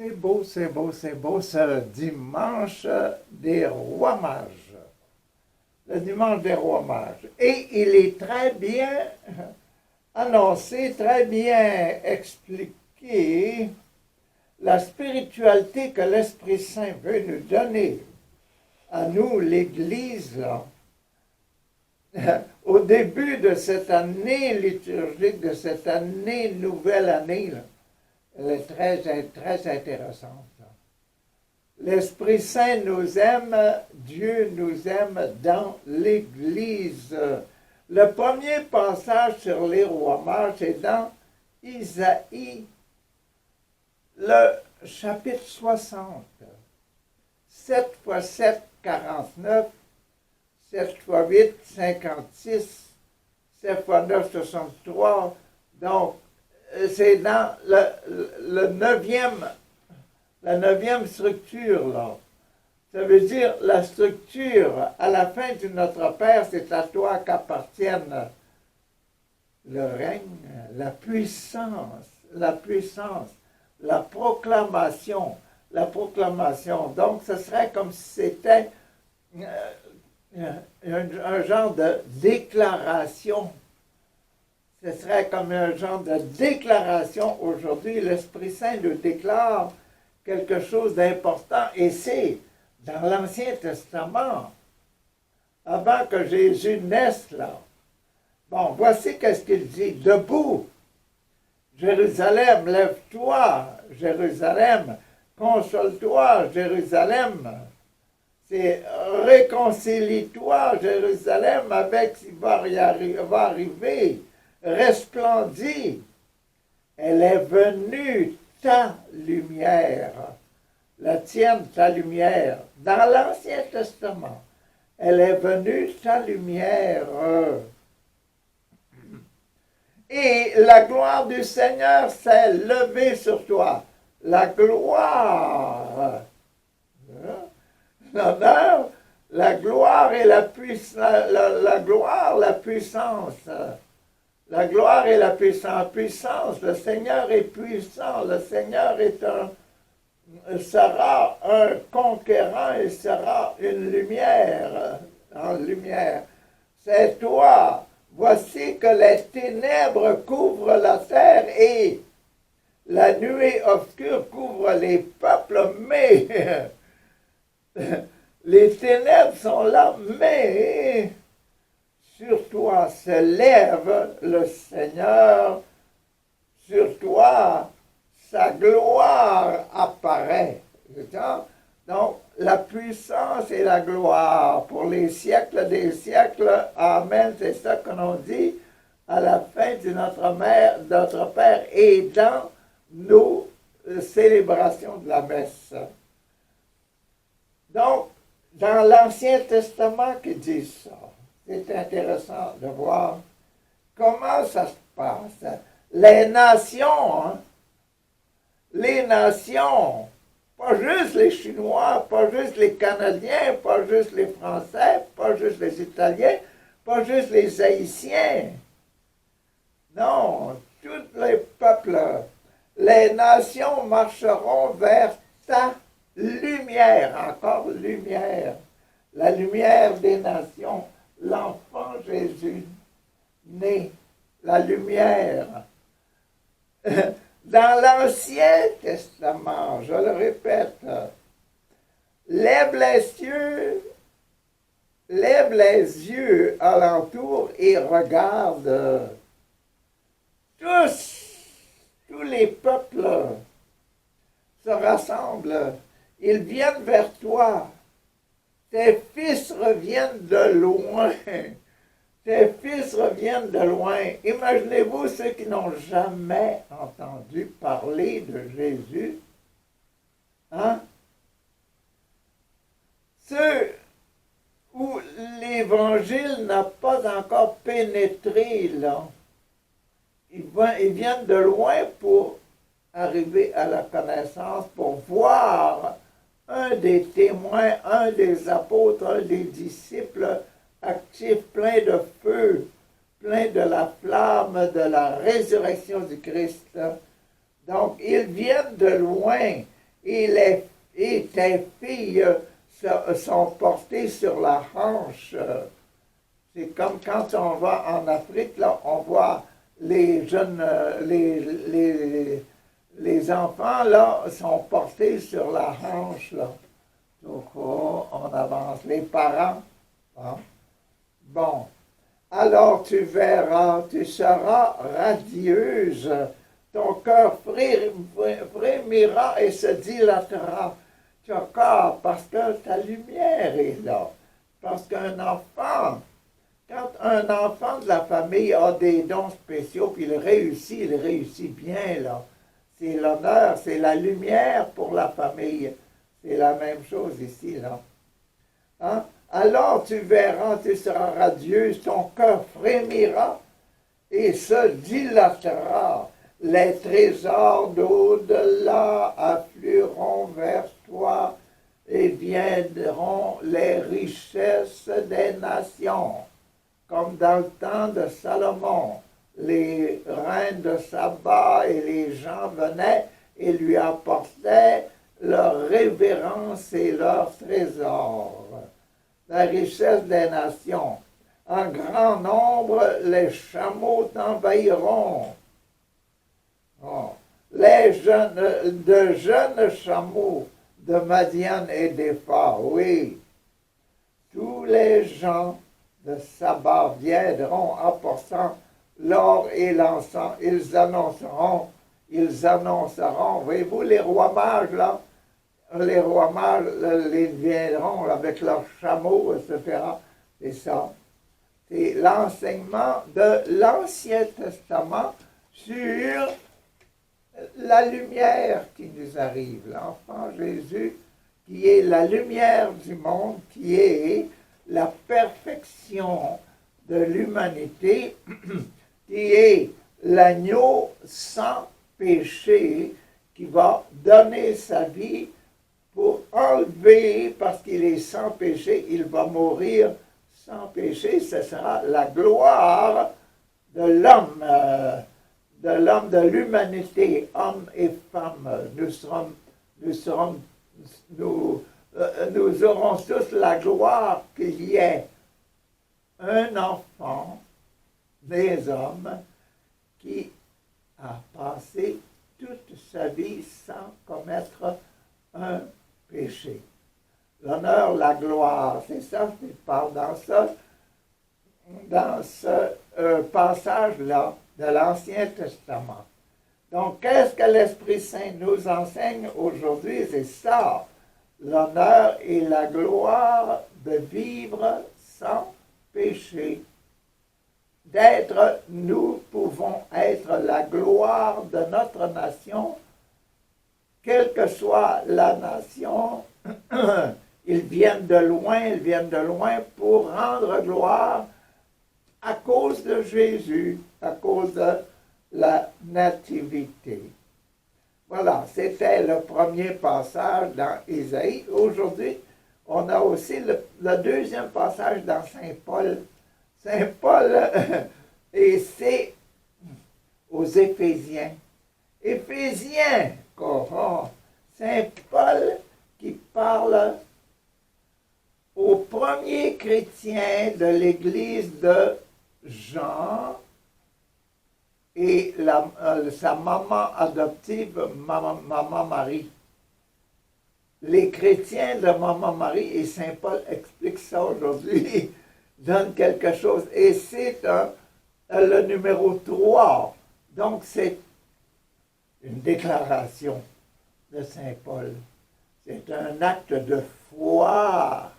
C'est beau, c'est beau, c'est beau, ce dimanche des rois mages. Le dimanche des rois mages. Et il est très bien annoncé, très bien expliqué la spiritualité que l'Esprit Saint veut nous donner à nous, l'Église, au début de cette année liturgique, de cette année, nouvelle année, là. Elle est très intéressante. L'Esprit Saint nous aime, Dieu nous aime dans l'Église. Le premier passage sur les rois mages est dans Isaïe, le chapitre 60. 7 x 7, 49, 7 x 8, 56, 7 x 9, 63. Donc, c'est dans la neuvième structure, là. Ça veut dire la structure, à la fin du Notre Père, c'est à toi qu'appartiennent le règne, la puissance, la proclamation. Donc, ce serait comme si c'était un genre de déclaration. Ce serait comme un genre de déclaration aujourd'hui. L'Esprit Saint nous déclare quelque chose d'important. Et c'est dans l'Ancien Testament, avant que Jésus naisse là. Bon, voici qu'est-ce qu'il dit. Debout, Jérusalem, lève-toi, Jérusalem, console-toi, Jérusalem. C'est réconcilie-toi, Jérusalem, avec ce qui va arriver. Resplendit, elle est venue ta lumière, la tienne, ta lumière. Dans l'Ancien Testament, elle est venue ta lumière. Et la gloire du Seigneur s'est levée sur toi. La gloire, l'honneur, la gloire et la puissance, la gloire, la puissance. La gloire et la puissance, le Seigneur est puissant, le Seigneur sera un conquérant et sera une lumière, en lumière. C'est toi, voici que les ténèbres couvrent la terre et la nuée obscure couvre les peuples, mais les ténèbres sont là, mais sur toi se lève le Seigneur, sur toi sa gloire apparaît. Donc, la puissance et la gloire pour les siècles des siècles. Amen. C'est ça que l'on dit à la fin de notre Père et dans nos célébrations de la messe. Donc, dans l'Ancien Testament qui dit ça, c'est intéressant de voir comment ça se passe. Les nations, pas juste les Chinois, pas juste les Canadiens, pas juste les Français, pas juste les Italiens, pas juste les Haïtiens. Non, tous les peuples, les nations marcheront vers ta lumière, encore lumière, la lumière des nations. L'enfant Jésus, né, la lumière. Dans l'Ancien Testament, je le répète, lève les yeux alentour et regarde. Tous les peuples se rassemblent, ils viennent vers toi. Tes fils reviennent de loin. Tes fils reviennent de loin. Imaginez-vous ceux qui n'ont jamais entendu parler de Jésus. Hein? Ceux où l'Évangile n'a pas encore pénétré, là. Ils viennent de loin pour arriver à la connaissance, pour voir un des témoins, un des apôtres, un des disciples actifs, plein de feu, plein de la flamme de la résurrection du Christ. Donc, ils viennent de loin. et tes filles sont portées sur la hanche. C'est comme quand on va en Afrique, là, on voit les jeunes, les enfants, là, sont portés sur la hanche, là. Donc, oh, on avance. Les parents, hein? Bon. Alors tu verras, tu seras radieuse, ton cœur frémira et se dilatera. Ton corps, parce que ta lumière est là. Parce qu'un enfant, quand un enfant de la famille a des dons spéciaux, puis il réussit bien, là. C'est l'honneur, c'est la lumière pour la famille. C'est la même chose ici, là. Hein? Alors tu verras, tu seras radieuse, ton cœur frémira et se dilatera. Les trésors d'au-delà afflueront vers toi et viendront les richesses des nations. Comme dans le temps de Salomon, les reines de Saba et les gens venaient et lui apportaient leur révérence et leurs trésors. La richesse des nations. En grand nombre, les chameaux t'envahiront. Oh. De jeunes chameaux de Madian et d'Épha, oui. Tous les gens de Saba viendront apportant l'or et l'encens. Ils annonceront, voyez-vous les rois mages là? Les rois mages les viendront avec leurs chameaux, etc. C'est ça. C'est l'enseignement de l'Ancien Testament sur la lumière qui nous arrive. L'enfant Jésus, qui est la lumière du monde, qui est la perfection de l'humanité, qui est l'agneau sans péché, qui va donner sa vie pour enlever, parce qu'il est sans péché, il va mourir sans péché. Ce sera la gloire de l'homme, de l'humanité, homme et femme. Nous aurons tous la gloire qu'il y ait un enfant des hommes qui a passé toute sa vie sans commettre un péché. L'honneur, la gloire, c'est ça qu'il parle dans ce passage-là de l'Ancien Testament. Donc, qu'est-ce que l'Esprit Saint nous enseigne aujourd'hui? C'est ça, l'honneur et la gloire de vivre sans péché. Nous pouvons être la gloire de notre nation, quelle que soit la nation. Ils viennent de loin pour rendre gloire à cause de Jésus, à cause de la nativité. Voilà, c'était le premier passage dans Isaïe. Aujourd'hui, on a aussi le deuxième passage dans Saint Paul. Saint Paul, et c'est aux Éphésiens. Éphésiens, Saint Paul qui parle aux premiers chrétiens de l'église de Jean et sa maman adoptive, Maman Marie. Les chrétiens de Maman Marie, et Saint Paul explique ça aujourd'hui, donne quelque chose. Et c'est le numéro 3. Donc c'est une déclaration de Saint Paul. C'est un acte de foi.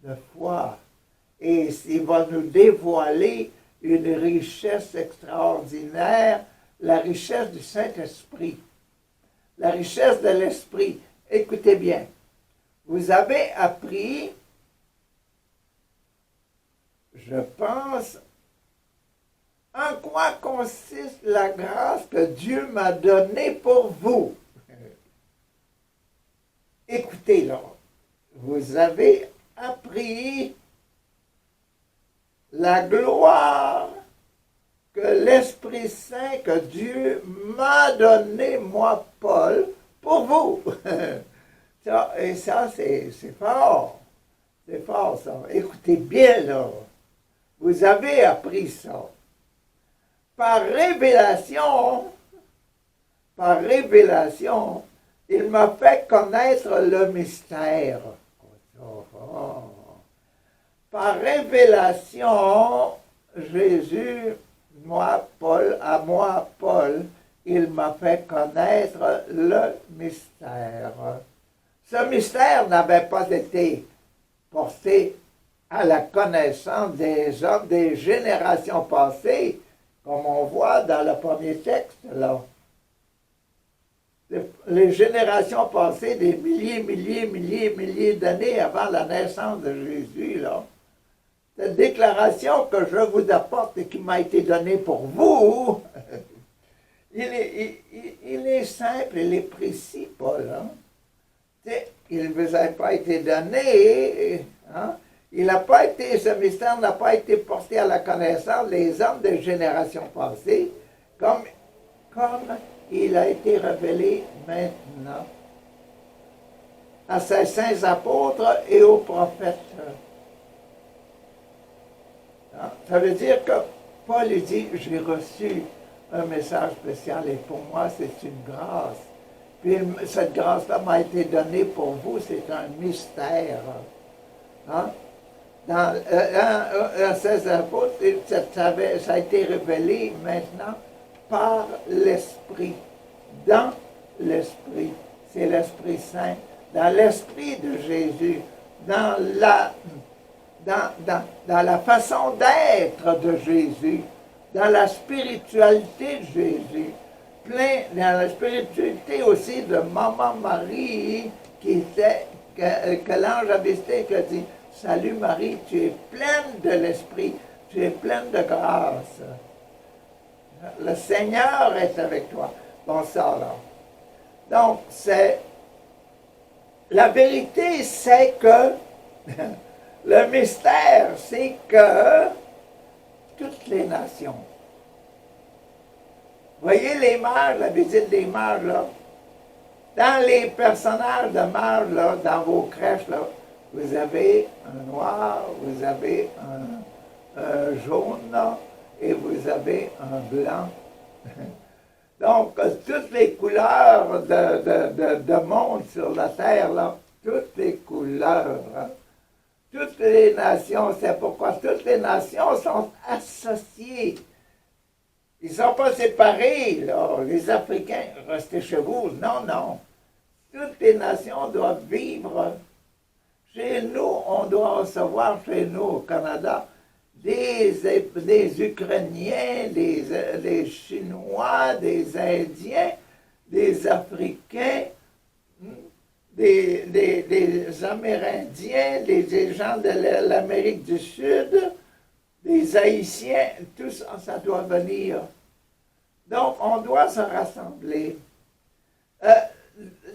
De foi. Et il va nous dévoiler une richesse extraordinaire, la richesse du Saint-Esprit. La richesse de l'Esprit. Écoutez bien. Vous avez appris, je pense, en quoi consiste la grâce que Dieu m'a donnée pour vous. Écoutez, là, vous avez appris la gloire que l'Esprit Saint, que Dieu m'a donné, moi, Paul, pour vous. Ça, et ça, c'est fort. C'est fort, ça. Écoutez bien, là. Vous avez appris ça. Par révélation, il m'a fait connaître le mystère. Par révélation, Jésus, à moi, Paul, il m'a fait connaître le mystère. Ce mystère n'avait pas été porté à la connaissance des hommes des générations passées, comme on voit dans le premier texte, là. Les générations passées, des milliers d'années avant la naissance de Jésus, là. Cette déclaration que je vous apporte et qui m'a été donnée pour vous, il est simple, il est précis, Paul. Hein? Il ne vous a pas été donné, hein? Ce mystère n'a pas été porté à la connaissance des hommes des générations passées, comme il a été révélé maintenant à ses saints apôtres et aux prophètes. Ça veut dire que Paul dit, j'ai reçu un message spécial et pour moi c'est une grâce. Puis cette grâce-là m'a été donnée pour vous, c'est un mystère. Hein? Dans ses apôtres, ça a été révélé maintenant par l'Esprit, dans l'Esprit. C'est l'Esprit Saint, dans l'Esprit de Jésus, dans la façon d'être de Jésus, dans la spiritualité de Jésus, dans la spiritualité aussi de Maman Marie, que l'ange a visité, qui a dit, « Salut Marie, tu es pleine de l'Esprit, tu es pleine de grâce. Le Seigneur est avec toi. » Bon, ça, là. Donc, la vérité, c'est que le mystère, c'est que toutes les nations, voyez les mages, la visite des mages, là, dans les personnages de mages, là, dans vos crèches, là, vous avez un noir, vous avez un jaune, là, et vous avez un blanc. Donc, toutes les couleurs de monde sur la terre, là, toutes les couleurs, hein, toutes les nations, c'est pourquoi toutes les nations sont associées. Ils ne sont pas séparés, là. Les Africains, restez chez vous. Non, non. Toutes les nations doivent vivre. Chez nous, on doit recevoir, chez nous, au Canada, des Ukrainiens, des Chinois, des Indiens, des Africains, des Amérindiens, des gens de l'Amérique du Sud, des Haïtiens, tout ça, ça doit venir. Donc, on doit se rassembler.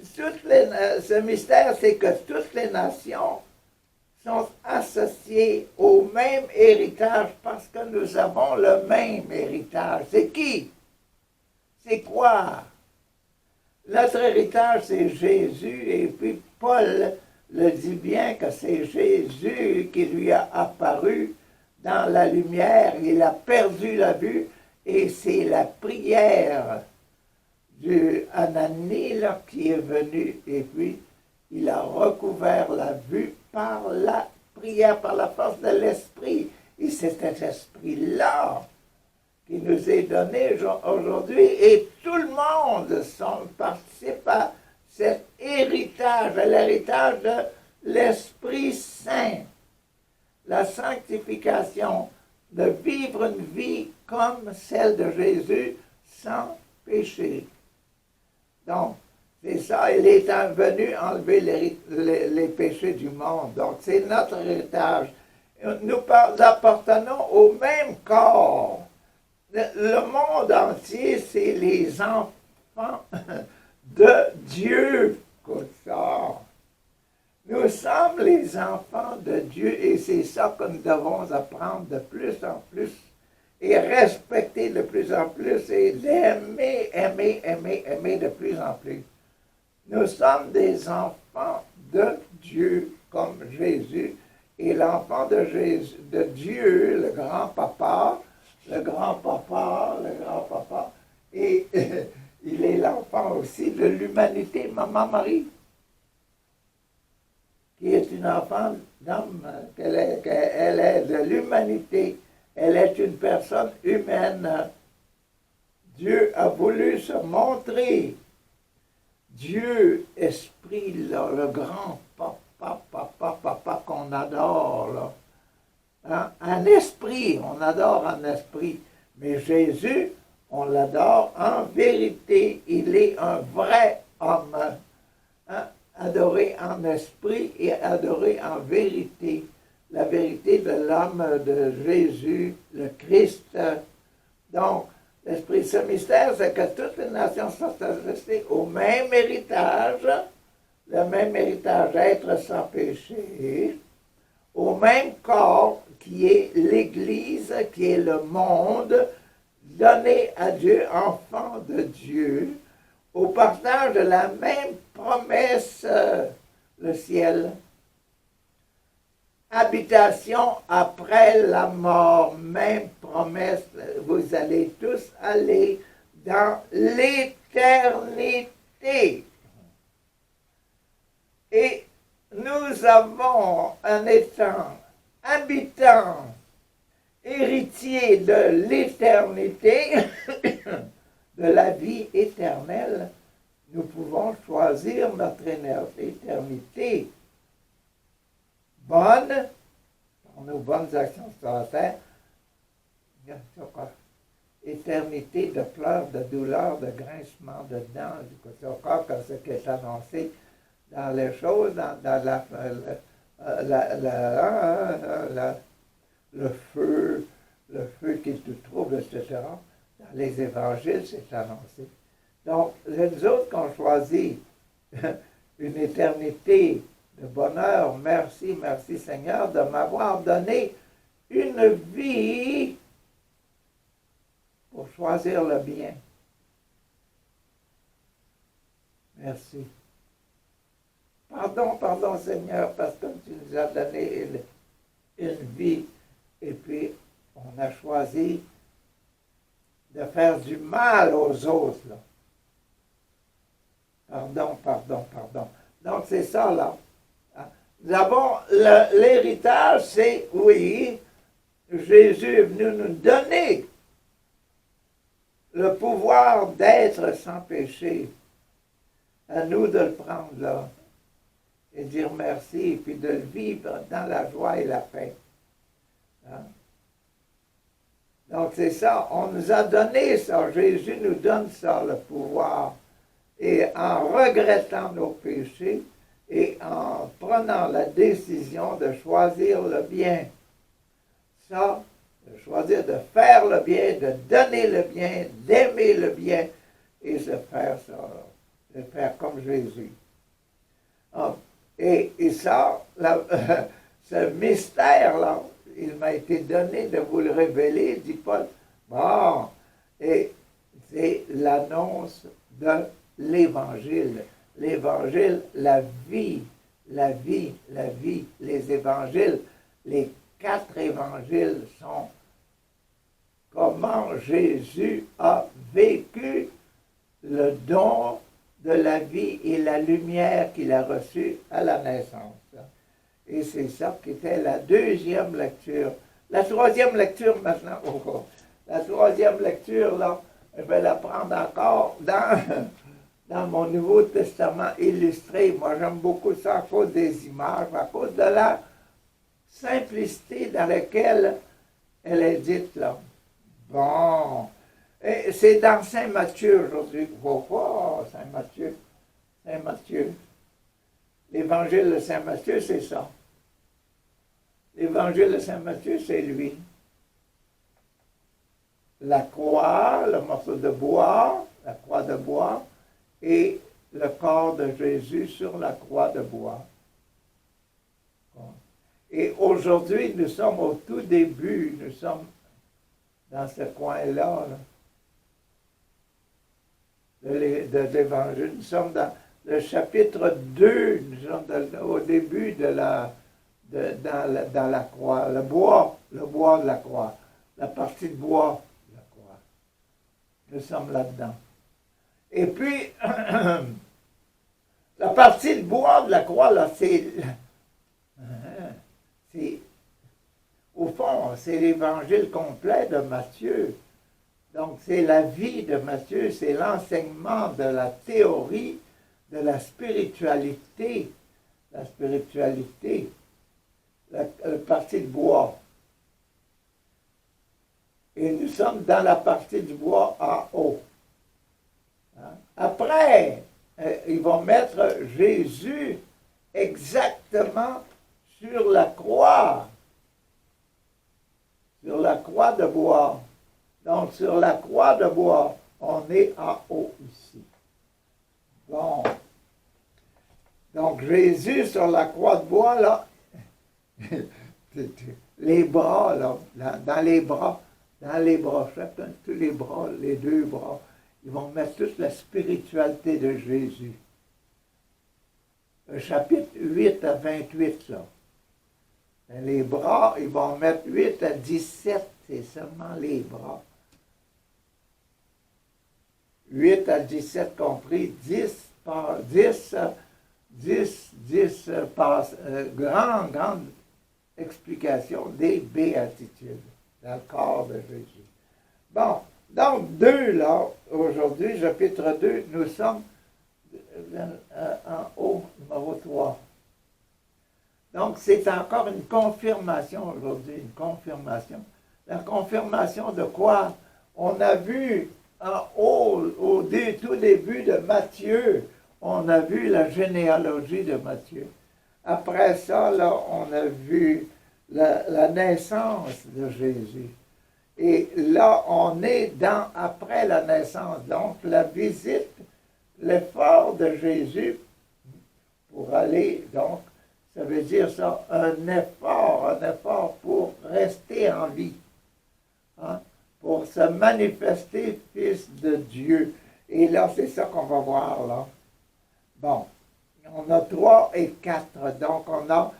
Ce mystère, c'est que toutes les nations sont associées au même héritage parce que nous avons le même héritage. C'est qui? C'est quoi? Notre héritage, c'est Jésus, et puis Paul le dit bien que c'est Jésus qui lui a apparu dans la lumière, il a perdu la vue, et c'est la prière du Anani qui est venu, et puis il a recouvert la vue par la prière, par la force de l'Esprit. Et c'est cet esprit-là qui nous est donné aujourd'hui, et tout le monde participe à cet héritage, à l'héritage de l'Esprit Saint. La sanctification, de vivre une vie comme celle de Jésus, sans péché. Donc, c'est ça, il est venu enlever les péchés du monde. Donc, c'est notre héritage. Nous appartenons au même corps. Le monde entier, c'est les enfants de Dieu. Comme ça. Nous sommes les enfants de Dieu et c'est ça que nous devons apprendre de plus en plus et respecter de plus en plus et l'aimer, aimer de plus en plus. Nous sommes des enfants de Dieu, comme Jésus. Et l'enfant de Jésus, de Dieu, le grand-papa, le grand-papa, le grand-papa, et il est l'enfant aussi de l'humanité, Maman Marie, qui est une enfant d'homme, qu'elle est de l'humanité, elle est une personne humaine. Dieu a voulu se montrer. Dieu, esprit, là, le grand papa qu'on adore, là. Hein? Un esprit, on adore un esprit. Mais Jésus, on l'adore en vérité. Il est un vrai homme. Hein? Adoré en esprit et adoré en vérité. La vérité de l'homme de Jésus, le Christ. Donc, l'esprit de ce mystère, c'est que toutes les nations sont adressées au même héritage, le même héritage, être sans péché, au même corps qui est l'Église, qui est le monde, donné à Dieu, enfant de Dieu, au partage de la même promesse, le ciel. Habitation après la mort, même promesse, vous allez tous aller dans l'éternité. Et nous avons un étant habitant, héritier de l'éternité, de la vie éternelle. Nous pouvons choisir notre éternité bonne, pour nos bonnes actions sur la terre, éternité de pleurs, de douleurs, de grincements de dents, c'est encore comme ce qui est annoncé dans les choses, dans le feu qui te trouble, etc. Dans les évangiles, c'est annoncé. Donc, c'est nous autres qu'on choisit une éternité de bonheur. Merci, merci Seigneur de m'avoir donné une vie pour choisir le bien. Merci. Pardon Seigneur, parce que tu nous as donné une vie et puis on a choisi de faire du mal aux autres. Là. Pardon. Donc c'est ça là. Nous avons l'héritage, c'est, oui, Jésus est venu nous donner le pouvoir d'être sans péché. À nous de le prendre là et dire merci et puis de le vivre dans la joie et la paix. Hein? Donc c'est ça, on nous a donné ça, Jésus nous donne ça, le pouvoir. Et en regrettant nos péchés, et en prenant la décision de choisir le bien. Ça, de choisir de faire le bien, de donner le bien, d'aimer le bien, et de faire ça, de faire comme Jésus. Et ça, ce mystère-là, il m'a été donné de vous le révéler, dit Paul. Bon, et c'est l'annonce de l'Évangile. L'Évangile, la vie, les évangiles, les 4 évangiles sont comment Jésus a vécu le don de la vie et la lumière qu'il a reçue à la naissance. Et c'est ça qui était la deuxième lecture. La troisième lecture maintenant, la troisième lecture, là, je vais la prendre encore dans mon Nouveau Testament illustré. Moi, j'aime beaucoup ça à cause des images, à cause de la simplicité dans laquelle elle est dite là. Bon, et c'est dans Saint Matthieu aujourd'hui. Pourquoi Saint Matthieu? Saint Matthieu. L'évangile de Saint Matthieu, c'est ça. L'évangile de Saint Matthieu, c'est lui. La croix, le morceau de bois, la croix de bois, et le corps de Jésus sur la croix de bois. Et aujourd'hui, nous sommes au tout début, nous sommes dans ce coin-là de l'Évangile. Nous sommes dans le chapitre 2, nous sommes au début dans la croix, le bois de la croix, la partie de bois de la croix. Nous sommes là-dedans. Et puis, la partie de bois de la croix, là, c'est au fond, c'est l'évangile complet de Matthieu. Donc, c'est la vie de Matthieu, c'est l'enseignement de la théorie, de la spiritualité. La spiritualité, la partie de bois. Et nous sommes dans la partie du bois en haut. Hein? Après, ils vont mettre Jésus exactement sur la croix de bois. Donc, sur la croix de bois, on est en haut ici. Bon. Donc, Jésus sur la croix de bois, là, les bras, là, dans les bras, chacun, tous les bras, les deux bras, ils vont mettre toute la spiritualité de Jésus. Le chapitre 8 à 28, là. Les bras, ils vont mettre 8 à 17, c'est seulement les bras. 8 à 17 compris, 10 par grande explication des béatitudes dans le corps de Jésus. Bon, donc 2 là, aujourd'hui, chapitre 2, nous sommes en haut, numéro 3. Donc, c'est encore une confirmation aujourd'hui, une confirmation. La confirmation de quoi? On a vu en haut, tout début de Matthieu, on a vu la généalogie de Matthieu. Après ça, là, on a vu la naissance de Jésus. Et là, on est après la naissance. Donc, la visite, l'effort de Jésus pour aller, donc, ça veut dire ça, un effort pour rester en vie, hein, pour se manifester fils de Dieu. Et là, c'est ça qu'on va voir, là. Bon, on a 3 et 4, donc on a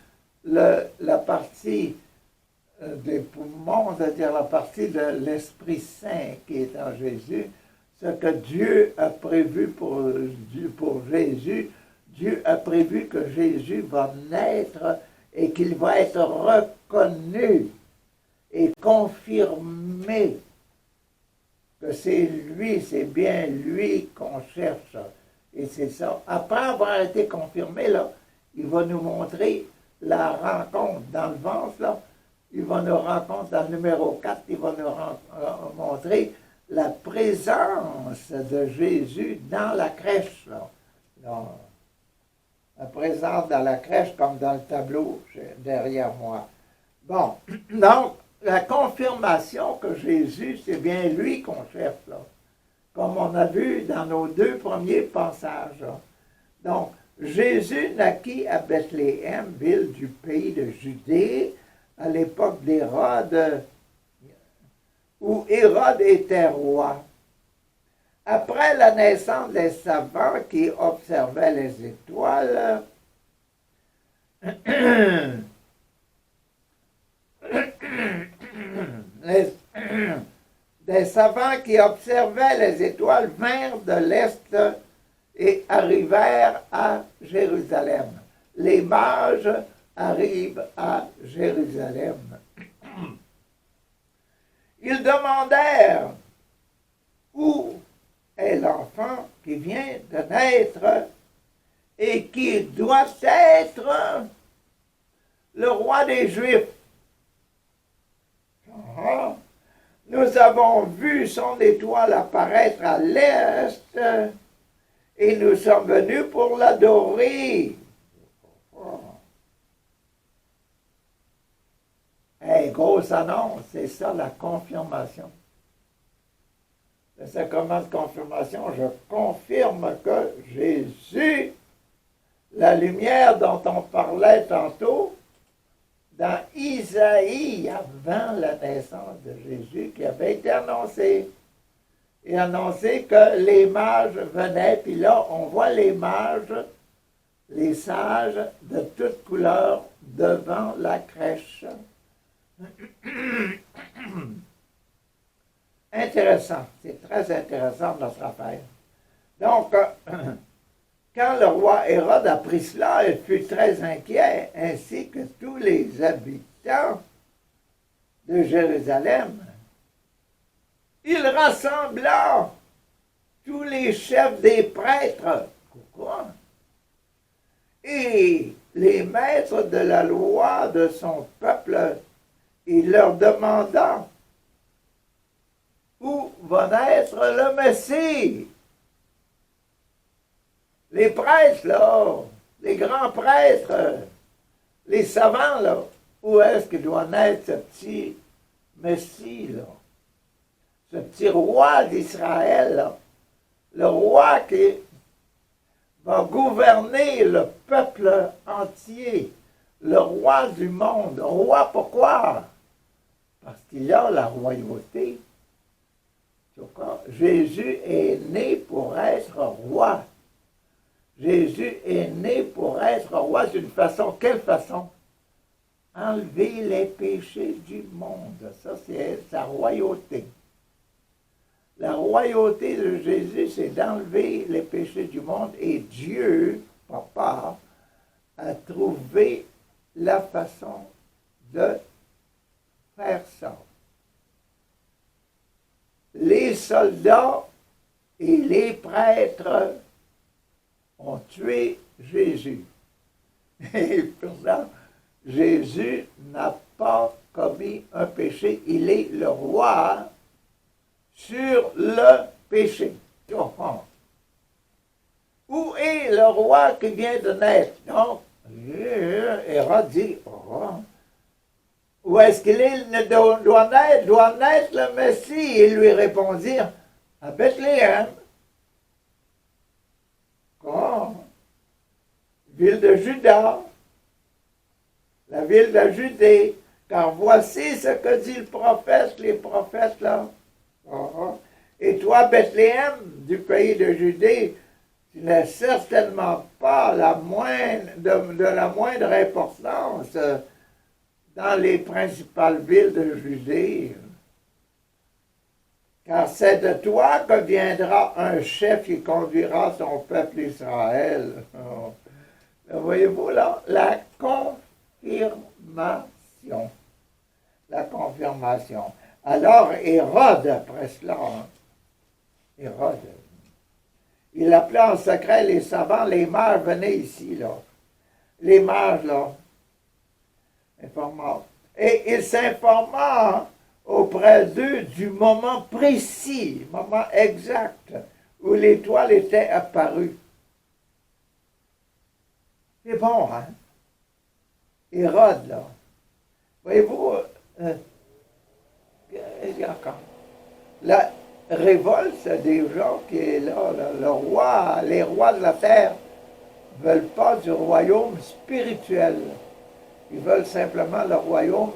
la partie des poumons, c'est-à-dire la partie de l'Esprit Saint qui est en Jésus, ce que Dieu a prévu pour Jésus. Dieu a prévu que Jésus va naître et qu'il va être reconnu et confirmé que c'est lui, c'est bien lui qu'on cherche. Et c'est ça. Après avoir été confirmé, là, il va nous montrer la rencontre dans le ventre, là. Il va nous rencontrer dans le numéro 4, il va nous montrer la présence de Jésus dans la crèche, là. La présence dans la crèche comme dans le tableau derrière moi. Bon, donc, la confirmation que Jésus, c'est bien lui qu'on cherche, là. Comme on a vu dans nos 2 premiers passages. Là. Donc, Jésus naquit à Bethléem, ville du pays de Judée, à l'époque d'Hérode, où Hérode était roi. Après la naissance des savants qui observaient les étoiles, des savants qui observaient les étoiles vinrent de l'Est et arrivèrent à Jérusalem. Les mages arrivent à Jérusalem. Ils demandèrent où est l'enfant qui vient de naître et qui doit être le roi des Juifs. Nous avons vu son étoile apparaître à l'est et nous sommes venus pour l'adorer. Hey, grosse annonce, c'est ça la confirmation. Le sacrement de confirmation, je confirme que Jésus, la lumière dont on parlait tantôt, dans Isaïe, avant la naissance de Jésus, qui avait été annoncée. et annoncer que les mages venaient. Puis là, on voit les mages, les sages de toutes couleurs devant la crèche. Intéressant, c'est très intéressant notre affaire. Donc, quand le roi Hérode apprit cela, il fut très inquiet, ainsi que tous les habitants de Jérusalem. Il rassembla tous les chefs des prêtres. Pourquoi? Et les maîtres de la loi de son peuple, il leur demanda où va naître le Messie. Les prêtres, là, les grands prêtres, les savants, là, où est-ce qu'il doit naître ce petit Messie, là? Ce petit roi d'Israël, là, le roi qui va gouverner le peuple entier, le roi du monde. Roi, pourquoi? Parce qu'il a la royauté. Jésus est né pour être roi. Jésus est né pour être roi d'une façon. Quelle façon? Enlever les péchés du monde. Ça, c'est sa royauté. La royauté de Jésus, c'est d'enlever les péchés du monde. Et Dieu, Papa, a trouvé la façon de faire ça. Les soldats et les prêtres ont tué Jésus. Et pourtant, Jésus n'a pas commis un péché. Il est le roi sur le péché. Où est le roi qui vient de naître? Donc, Hérode dit, où est-ce qu'il est, doit naître le Messie? Ils lui répondirent, à Bethléem. Ville de Juda, la ville de Judée, car voici ce que dit le prophète, les prophètes là. Et toi, Bethléem, du pays de Judée, tu n'es certainement pas de la moindre importance dans les principales villes de Judée. Car c'est de toi que viendra un chef qui conduira son peuple Israël. Voyez-vous là, la confirmation. La confirmation. Alors Hérode, après cela, Hérode, il appelait en secret les savants, les mages, venez ici, là. Les mages, là, informant. Et il s'informa auprès d'eux du moment précis, moment exact, où l'étoile était apparue. C'est bon, hein? Hérode, là. Voyez-vous, il y a encore la révolte des gens qui est là, le roi, les rois de la terre ne veulent pas du royaume spirituel. Ils veulent simplement le royaume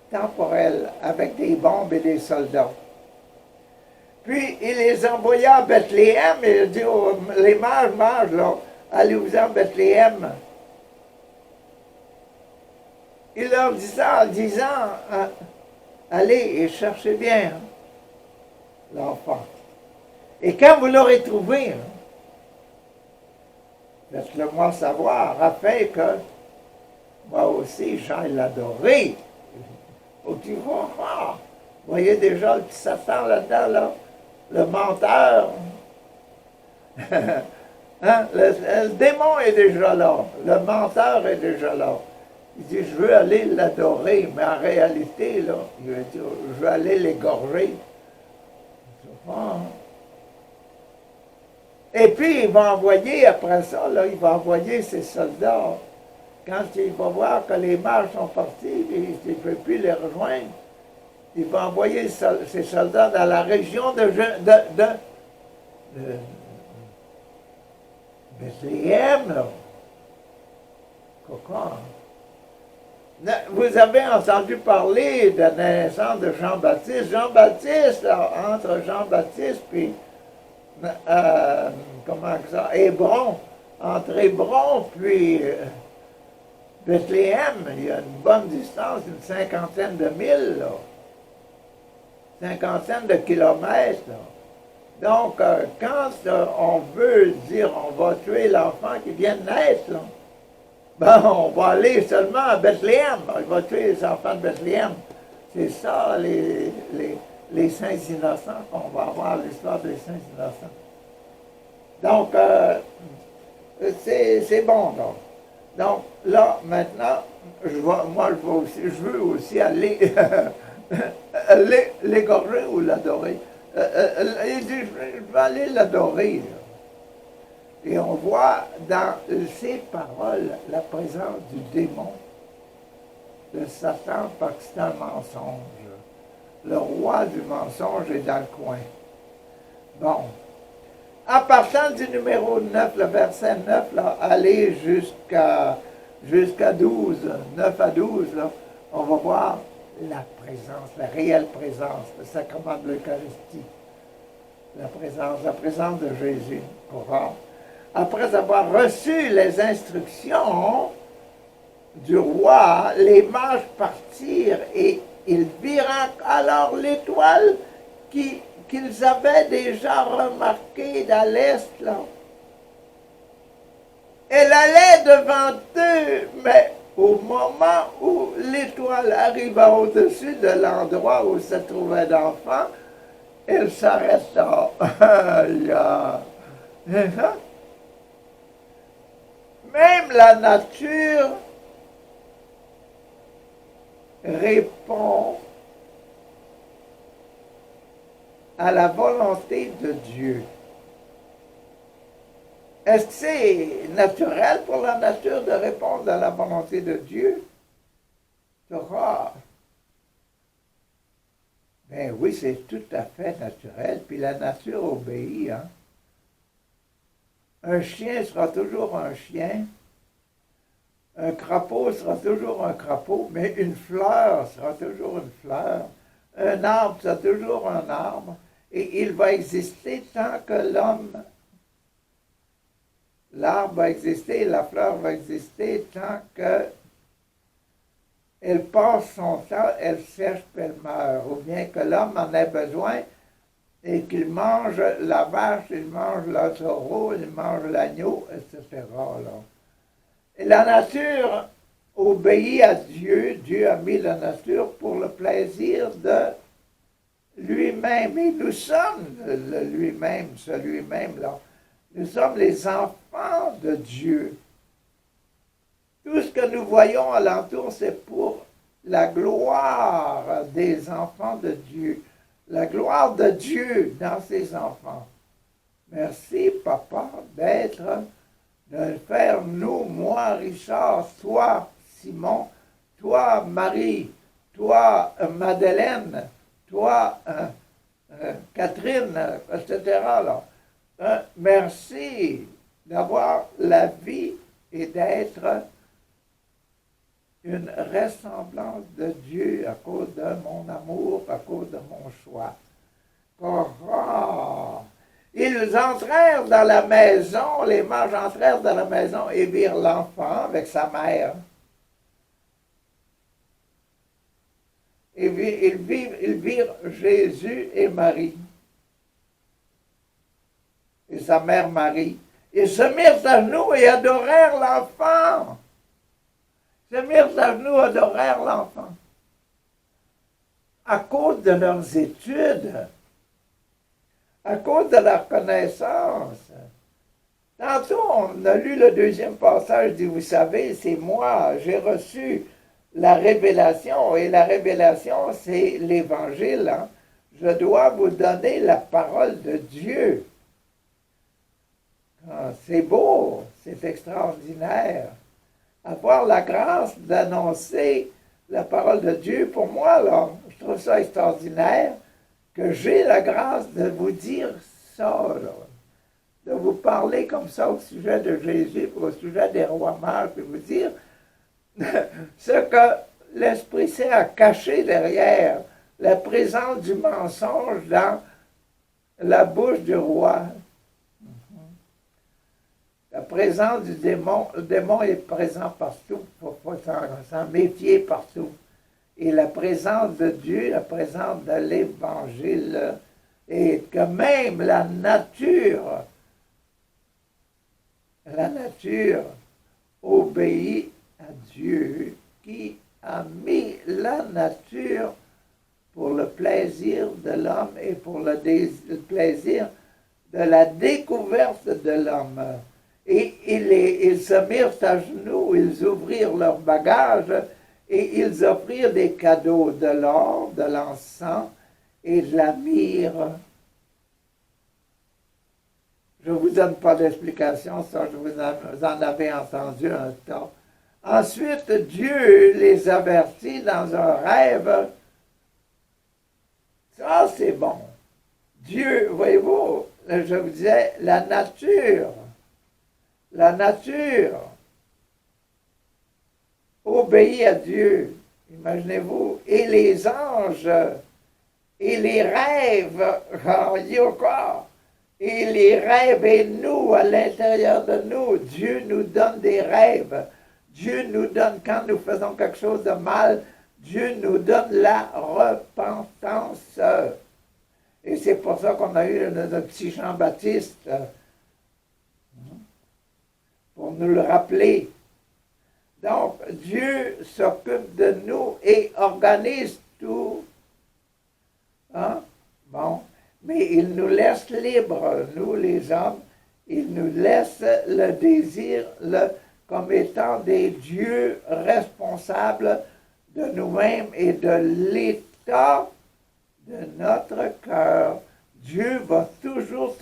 temporel, avec des bombes et des soldats. Puis, il les envoya à Bethléem, et il dit les mages, là, allez-vous en Bethléem. Il leur disant, allez et cherchez bien l'enfant. Et quand vous l'aurez trouvé, faites-le moi savoir, afin que moi aussi j'aille l'adorer. Faut que tu vois, vous voyez déjà le petit Satan là-dedans, là, le menteur. Hein? Le démon est déjà là, le menteur est déjà là. Il dit, je veux aller l'adorer, mais en réalité, là, il veut dire, je veux aller l'égorger. Et puis, il va envoyer, après ça, là, il va envoyer ses soldats. Quand il va voir que les mages sont partis, il ne peut plus les rejoindre, il va envoyer ses soldats dans la région de Bethléem, là. Pourquoi? Vous avez entendu parler de la naissance de Jean-Baptiste. Jean-Baptiste, entre Jean-Baptiste puis, comment ça, Hébron, entre Hébron puis Bethléem, il y a une bonne distance, une cinquantaine de milles, là. Cinquantaine de kilomètres, là. Donc, quand on veut dire on va tuer l'enfant qui vient de naître, là, ben, on va aller seulement à Bethléem. On va tuer les enfants de Bethléem. C'est ça, les saints innocents, qu'on va avoir l'histoire des saints innocents. Donc, c'est bon, donc. Donc, là, maintenant, je veux aussi aller l'égorger ou l'adorer. Il dit, je vais aller l'adorer. Et on voit dans ces paroles la présence du démon, de Satan, parce que c'est un mensonge. Le roi du mensonge est dans le coin. Bon. En partant du numéro 9, le verset 9, là, aller jusqu'à 12, 9 à 12, là, on va voir la présence, la réelle présence, le sacrement de l'Eucharistie. La présence de Jésus. Après avoir reçu les instructions du roi, les mages partirent et ils virent alors l'étoile qu'ils avaient déjà remarquée dans l'est, là. Elle allait devant eux, mais au moment où l'étoile arriva au-dessus de l'endroit où se trouvait l'enfant, elle s'arrêta. Même la nature répond à la volonté de Dieu. Est-ce que c'est naturel pour la nature de répondre à la volonté de Dieu? C'est rare. Ben oui, c'est tout à fait naturel, puis la nature obéit, hein. Un chien sera toujours un chien, un crapaud sera toujours un crapaud, mais une fleur sera toujours une fleur, un arbre sera toujours un arbre, et il va exister tant que l'arbre va exister, la fleur va exister tant que elle passe son temps, elle sèche, puis elle meurt, ou bien que l'homme en ait besoin, et qu'il mange la vache, il mange le taureau, il mange l'agneau, etc. Là. Et la nature obéit à Dieu. Dieu a mis la nature pour le plaisir de lui-même. Et nous sommes lui-même, ce lui-même là. Nous sommes les enfants de Dieu. Tout ce que nous voyons alentour, c'est pour la gloire des enfants de Dieu. La gloire de Dieu dans ses enfants. Merci, Papa, de faire nous, moi, Richard, toi, Simon, toi, Marie, toi, Madeleine, toi, Catherine, etc. Là. Merci d'avoir la vie et d'être une ressemblance de Dieu à cause de mon amour, à cause de mon choix. Ils entrèrent dans la maison, les mages entrèrent dans la maison et virent l'enfant avec sa mère. Ils virent Jésus et Marie, et sa mère Marie. Ils se mirent à genoux et adorèrent l'enfant. Se mirent à genoux, adorèrent l'enfant. À cause de leurs études, à cause de leur connaissance. Tantôt, on a lu le deuxième passage, dit, vous savez, c'est moi, j'ai reçu la révélation, et la révélation, c'est l'Évangile. Hein? Je dois vous donner la parole de Dieu. C'est beau, c'est extraordinaire. Avoir la grâce d'annoncer la parole de Dieu, pour moi, là, je trouve ça extraordinaire, que j'ai la grâce de vous dire ça, là, de vous parler comme ça au sujet de Jésus, au sujet des rois mages, puis vous dire, ce que l'Esprit Saint a caché derrière la présence du mensonge dans la bouche du roi. La présence du démon, le démon est présent partout, il faut s'en méfier partout. Et la présence de Dieu, la présence de l'Évangile, et que même la nature obéit à Dieu qui a mis la nature pour le plaisir de l'homme et pour le plaisir de la découverte de l'homme. Et ils se mirent à genoux, ils ouvrirent leurs bagages et ils offrirent des cadeaux, de l'or, de l'encens et de la myrrhe. Je ne vous donne pas d'explication, ça, vous en avez entendu un tas. Ensuite, Dieu les avertit dans un rêve. Ça, c'est bon. Dieu, voyez-vous, je vous disais, la nature obéit à Dieu, imaginez-vous, et les anges, et les rêves, et les rêves, et nous, à l'intérieur de nous, Dieu nous donne des rêves. Dieu nous donne, quand nous faisons quelque chose de mal, Dieu nous donne la repentance. Et c'est pour ça qu'on a eu notre petit Jean-Baptiste, pour nous le rappeler. Donc, Dieu s'occupe de nous et organise tout. Hein? Bon, mais il nous laisse libres, nous les hommes, il nous laisse le désir comme étant des dieux responsables de nous-mêmes et de l'état de notre cœur. Dieu va toujours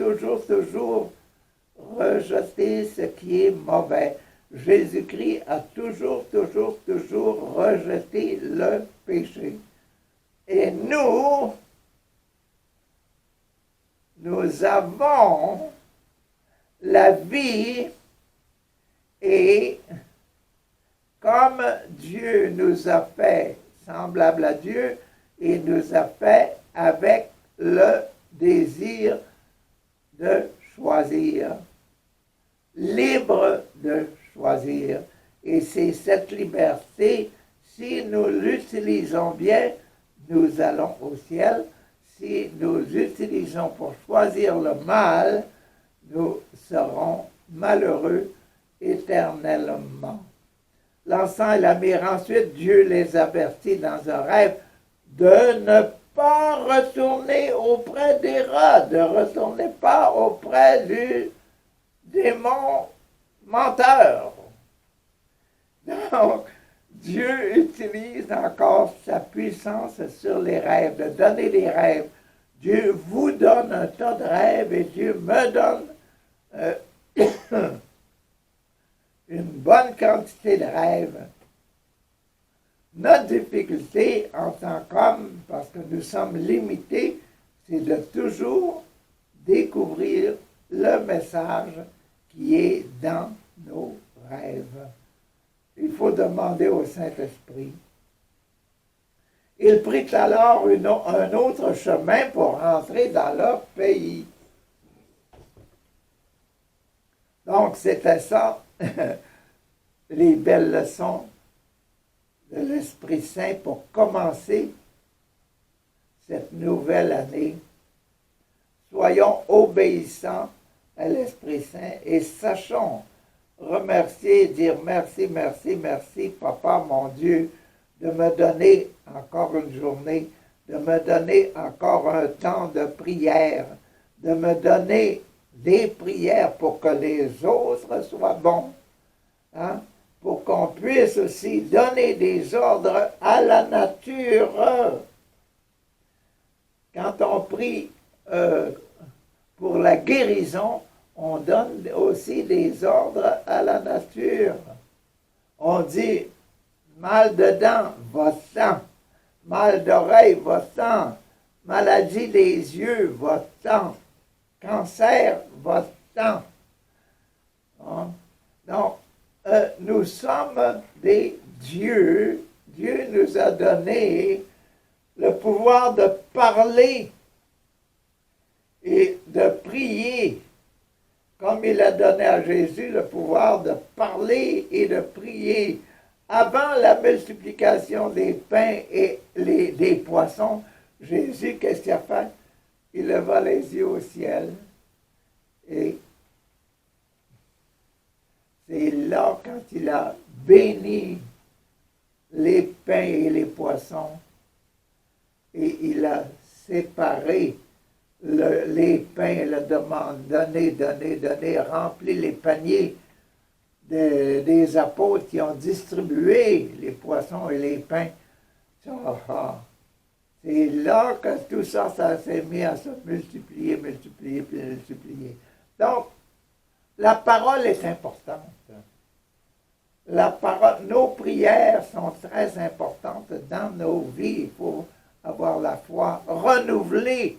rejeter ce qui est mauvais. Jésus-Christ a toujours rejeté le péché. Et nous avons la vie et comme Dieu nous a fait semblable à Dieu, et nous a fait avec le désir de choisir, libre de choisir. Et c'est cette liberté, si nous l'utilisons bien, nous allons au ciel. Si nous l'utilisons pour choisir le mal, nous serons malheureux éternellement. L'encens et la myrrhe, ensuite, Dieu les avertit dans un rêve de ne pas retourner auprès d'Hérode, de ne retourner pas auprès du démon menteur. Donc, Dieu utilise encore sa puissance sur les rêves, de donner des rêves. Dieu vous donne un tas de rêves et Dieu me donne une bonne quantité de rêves. Notre difficulté en tant qu'homme, parce que nous sommes limités, c'est de toujours découvrir le message qui est dans nos rêves. Il faut demander au Saint-Esprit. Il prit alors un autre chemin pour rentrer dans leur pays. Donc, c'était ça, les belles leçons de l'Esprit Saint pour commencer cette nouvelle année. Soyons obéissants à l'Esprit Saint et sachons remercier, dire merci, merci, merci, Papa, mon Dieu, de me donner encore une journée, de me donner encore un temps de prière, de me donner des prières pour que les autres soient bons, hein? Pour qu'on puisse aussi donner des ordres à la nature. Quand on prie pour la guérison, on donne aussi des ordres à la nature. On dit, mal de dents, va-t'en. Mal d'oreille, va-t'en. Maladie des yeux, va-t'en. Cancer, va-t'en. Hein? Donc, nous sommes des Dieu nous a donné le pouvoir de parler et de prier, comme il a donné à Jésus le pouvoir de parler et de prier. Avant la multiplication des pains et des poissons, Jésus, qu'est-ce qu'il a fait? Il leva les yeux au ciel et c'est là, quand il a béni les pains et les poissons, et il a séparé les pains, le demande, donner, rempli les paniers des apôtres qui ont distribué les poissons et les pains. C'est là que tout ça, ça s'est mis à se multiplier. Donc, la parole est importante. La parole, nos prières sont très importantes dans nos vies. Il faut avoir la foi, renouveler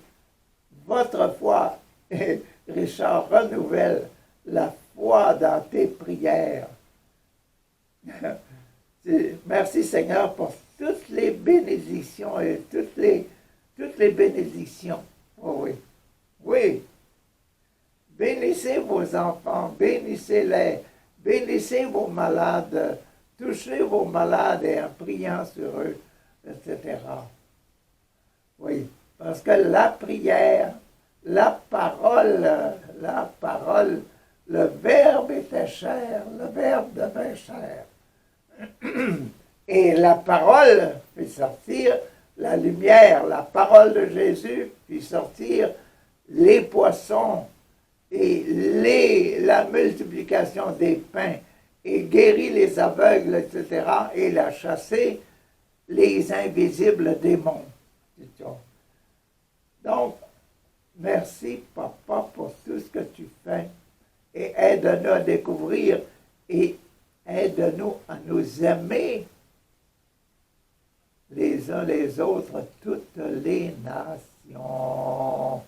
votre foi. Et Richard, renouvelle la foi dans tes prières. Merci Seigneur pour toutes les bénédictions et toutes les bénédictions. Oh oui, oui. Bénissez vos enfants, bénissez-les, bénissez vos malades, touchez vos malades et en priant sur eux, etc. Oui, parce que la prière, la parole, le Verbe était chair, le Verbe devint chair. Et la parole fait sortir la lumière, la parole de Jésus fait sortir les poissons et la multiplication des pains et guérit les aveugles, etc. Et il a chassé les invisibles démons. Donc, merci, Papa, pour tout ce que tu fais et aide-nous à découvrir et aide-nous à nous aimer les uns les autres, toutes les nations.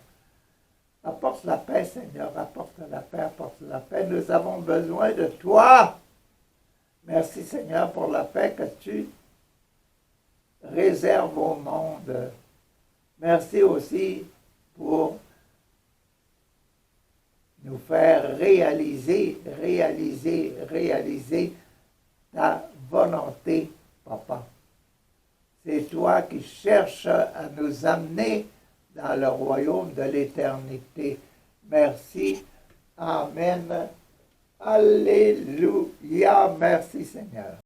Apporte la paix, Seigneur, apporte la paix, apporte la paix. Nous avons besoin de toi. Merci, Seigneur, pour la paix que tu réserves au monde. Merci aussi pour nous faire réaliser ta volonté, Papa. C'est toi qui cherches à nous amener dans le royaume de l'éternité. Merci. Amen. Alléluia. Merci Seigneur.